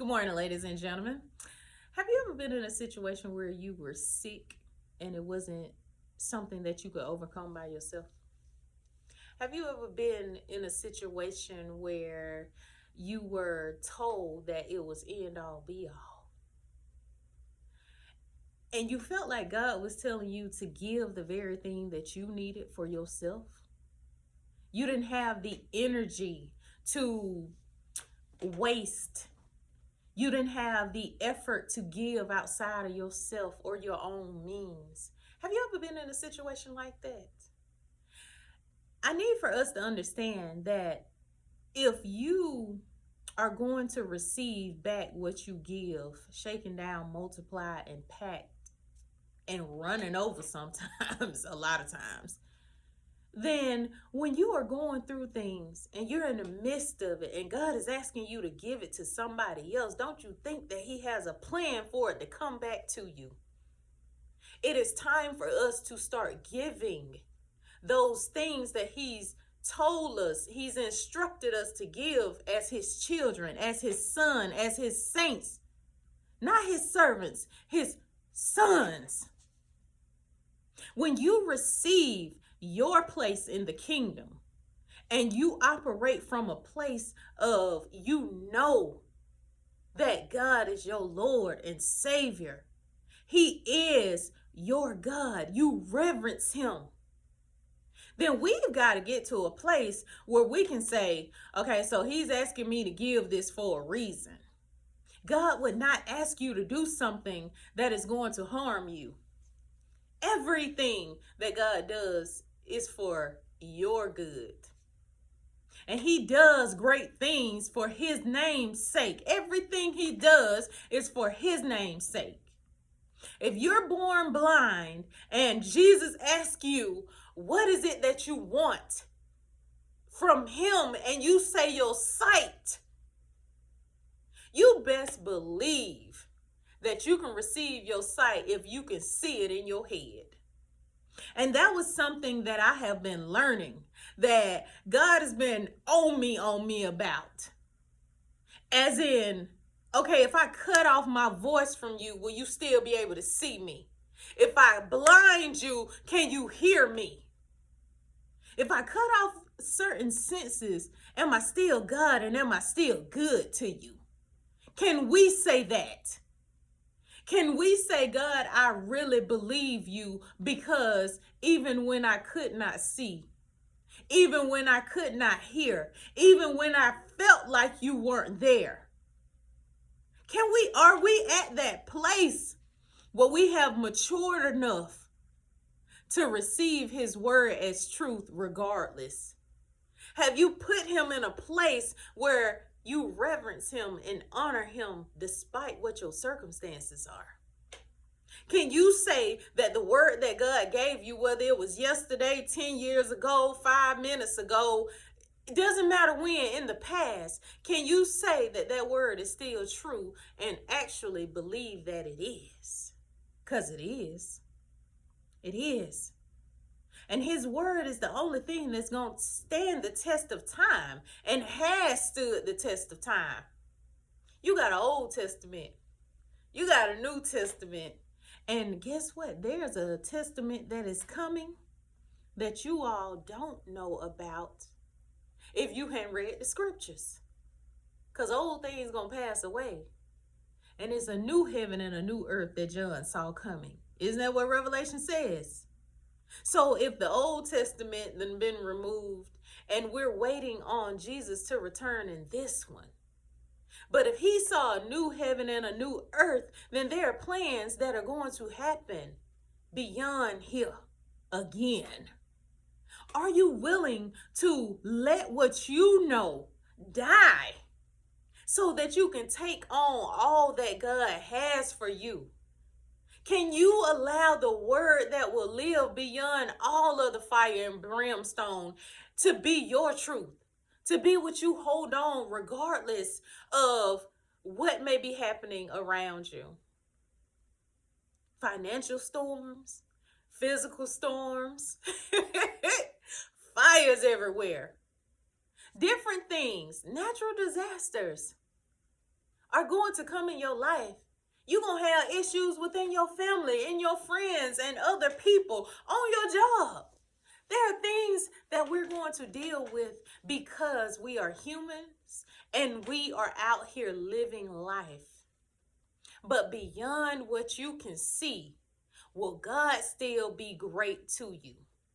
Good morning, ladies and gentlemen. Have you ever been in a situation where you were sick and it wasn't something that you could overcome by yourself? Have you ever been in a situation where you were told that it was end all be all? And you felt like God was telling you to give the very thing that you needed for yourself? You didn't have the energy to waste. You didn't have the effort to give outside of yourself or your own means. Have you ever been in a situation like that? I need for us to understand that if you are going to receive back what you give, shaken down, multiplied, and packed, and running over sometimes, a lot of times, then when you are going through things and you're in the midst of it and God is asking you to give it to somebody else, don't you think that He has a plan for it to come back to you? It is time for us to start giving those things that He's told us, He's instructed us to give as His children, as His son, as His saints, not His servants, His sons. When you receive your place in the kingdom and you operate from a place of you know that God is your Lord and Savior, He is your God, you reverence Him, then we've got to get to a place where we can say, okay, so He's asking me to give this for a reason. God would not ask you to do something that is going to harm you. Everything that God does is for your good. And He does great things for His name's sake. Everything He does is for His name's sake. If you're born blind and Jesus asks you, what is it that you want from Him, and you say your sight, you best believe that you can receive your sight if you can see it in your head. And that was something that I have been learning, that God has been on me about. As in, okay, if I cut off my voice from you, will you still be able to see me? If I blind you, can you hear me? If I cut off certain senses, am I still God and am I still good to you? Can we say that? Can we say, God, I really believe you, because even when I could not see, even when I could not hear, even when I felt like you weren't there, are we at that place where we have matured enough to receive His word as truth regardless? Have you put Him in a place where you reverence Him and honor Him despite what your circumstances are? Can you say that the word that God gave you, whether it was yesterday, 10 years ago, 5 minutes ago, it doesn't matter when, in the past, can you say that that word is still true and actually believe that it is? Because it is. It is. And His word is the only thing that's going to stand the test of time and has stood the test of time. You got an Old Testament. You got a New Testament. And guess what? There's a testament that is coming that you all don't know about if you hadn't read the scriptures. Because old things going to pass away. And it's a new heaven and a new earth that John saw coming. Isn't that what Revelation says? So if the Old Testament then been removed and we're waiting on Jesus to return in this one, but if He saw a new heaven and a new earth, then there are plans that are going to happen beyond here again. Are you willing to let what you know die so that you can take on all that God has for you? Can you allow the word that will live beyond all of the fire and brimstone to be your truth? To be what you hold on regardless of what may be happening around you? Financial storms, physical storms, fires everywhere, different things, natural disasters. are going to come in your life. You're going to have issues within your family, in your friends, and other people, on your job. There are things that we're going to deal with because we are humans and we are out here living life. But beyond what you can see, will God still be great to you?